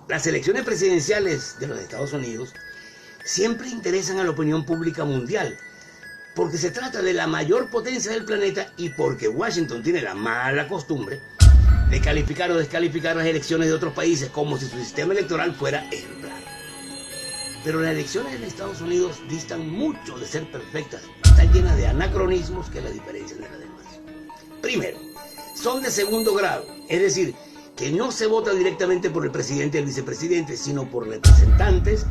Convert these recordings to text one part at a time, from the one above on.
Las elecciones presidenciales de los Estados Unidos siempre interesan a la opinión pública mundial, porque se trata de la mayor potencia del planeta y porque Washington tiene la mala costumbre de calificar o descalificar las elecciones de otros países como si su sistema electoral fuera ejemplar. Pero las elecciones en Estados Unidos distan mucho de ser perfectas, están llenas de anacronismos que las diferencian de las demás. Primero, son de segundo grado, es decir, que no se vota directamente por el presidente y el vicepresidente, sino por representantes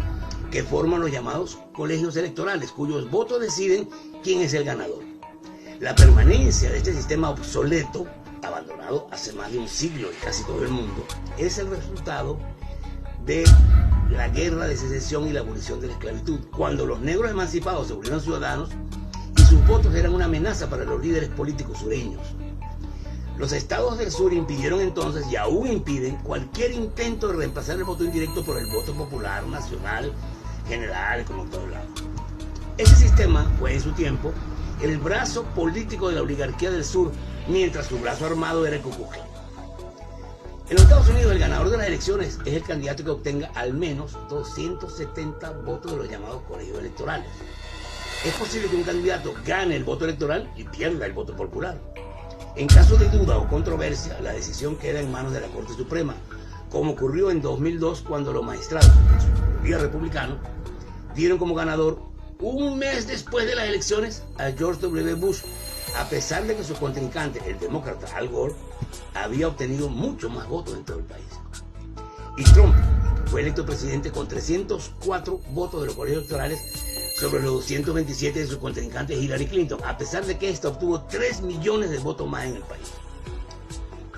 que forman los llamados colegios electorales, cuyos votos deciden quién es el ganador. La permanencia de este sistema obsoleto, abandonado hace más de un siglo en casi todo el mundo, es el resultado de la guerra de secesión y la abolición de la esclavitud, cuando los negros emancipados se volvieron ciudadanos y sus votos eran una amenaza para los líderes políticos sureños. Los estados del sur impidieron entonces, y aún impiden, cualquier intento de reemplazar el voto indirecto por el voto popular, nacional, general, como en todos lados. Ese sistema fue en su tiempo el brazo político de la oligarquía del sur, mientras su brazo armado era el Ku Klux Klan. En los Estados Unidos, el ganador de las elecciones es el candidato que obtenga al menos 270 votos de los llamados colegios electorales. Es posible que un candidato gane el voto electoral y pierda el voto popular. En caso de duda o controversia, la decisión queda en manos de la Corte Suprema, como ocurrió en 2002 cuando los magistrados, en su mayoría republicanos, dieron como ganador un mes después de las elecciones a George W. Bush, a pesar de que su contrincante, el demócrata Al Gore, había obtenido mucho más votos en todo el país. Y Trump fue electo presidente con 304 votos de los colegios electorales sobre los 227 de su contrincante Hillary Clinton, a pesar de que ésta obtuvo 3 millones de votos más en el país.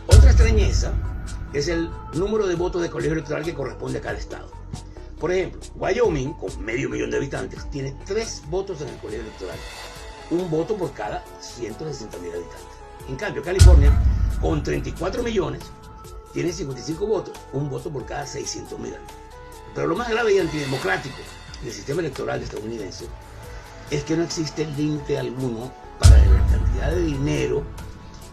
Otra extrañeza es el número de votos de colegio electoral que corresponde a cada estado. Por ejemplo, Wyoming, con 500.000 de habitantes, tiene 3 votos en el colegio electoral, un voto por cada 160.000 habitantes. En cambio, California, con 34 millones, tiene 55 votos, un voto por cada 600.000 habitantes. Pero lo más grave y antidemocrático del sistema electoral estadounidense es que no existe límite alguno para la cantidad de dinero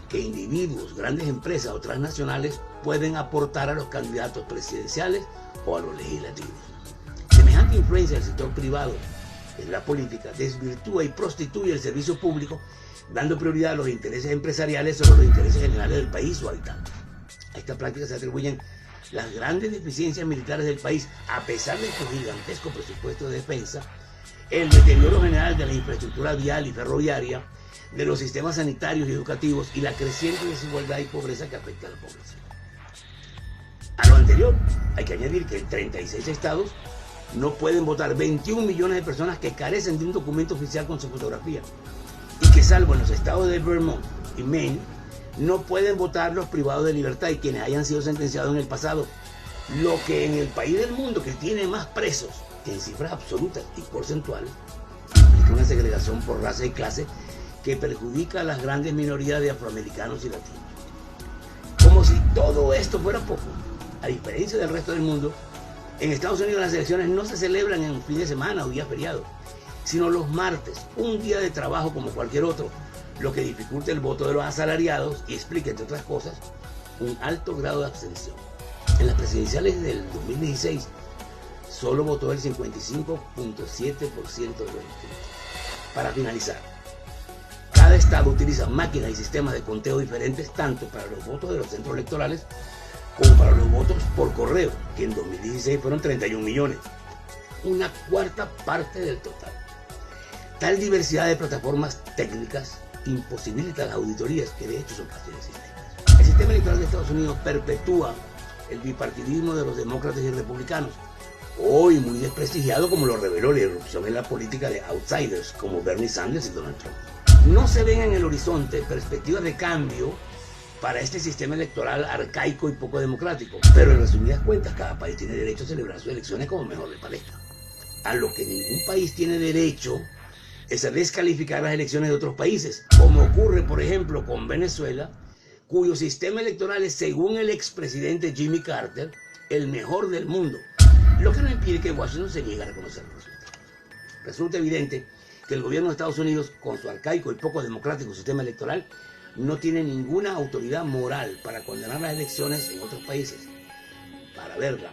que individuos, grandes empresas o transnacionales pueden aportar a los candidatos presidenciales o a los legislativos. Semejante influencia del sector privado en la política desvirtúa y prostituye el servicio público, dando prioridad a los intereses empresariales sobre los intereses generales del país o habitantes. A esta práctica se atribuyen las grandes deficiencias militares del país, a pesar de su gigantesco presupuesto de defensa, el deterioro general de la infraestructura vial y ferroviaria, de los sistemas sanitarios y educativos y la creciente desigualdad y pobreza que afecta a la población. A lo anterior, hay que añadir que en 36 estados no pueden votar 21 millones de personas que carecen de un documento oficial con su fotografía, y que salvo en los estados de Vermont y Maine, no pueden votar los privados de libertad y quienes hayan sido sentenciados en el pasado, lo que en el país del mundo que tiene más presos en cifras absolutas y porcentuales implica una segregación por raza y clase que perjudica a las grandes minorías de afroamericanos y latinos. Como si todo esto fuera poco, a diferencia del resto del mundo, en Estados Unidos las elecciones no se celebran en un fin de semana o día feriado, sino los martes, un día de trabajo como cualquier otro, lo que dificulta el voto de los asalariados y explica, entre otras cosas, un alto grado de abstención. En las presidenciales del 2016, solo votó el 55.7% de los inscritos. Para finalizar, cada estado utiliza máquinas y sistemas de conteo diferentes tanto para los votos de los centros electorales como para los votos por correo, que en 2016 fueron 31 millones, una cuarta parte del total. Tal diversidad de plataformas técnicas imposibilita las auditorías, que de hecho son parte del sistema. El sistema electoral de Estados Unidos perpetúa el bipartidismo de los demócratas y republicanos, hoy muy desprestigiado, como lo reveló la irrupción en la política de outsiders como Bernie Sanders y Donald Trump. No se ven en el horizonte perspectivas de cambio para este sistema electoral arcaico y poco democrático, pero en resumidas cuentas cada país tiene derecho a celebrar sus elecciones como mejor le parezca. A lo que ningún país tiene derecho es a descalificar las elecciones de otros países, como ocurre por ejemplo con Venezuela, cuyo sistema electoral es, según el expresidente Jimmy Carter, el mejor del mundo, lo que no impide que Washington se niegue a reconocer los resultados. Resulta evidente que el gobierno de Estados Unidos, con su arcaico y poco democrático sistema electoral, no tiene ninguna autoridad moral para condenar las elecciones en otros países. Para verla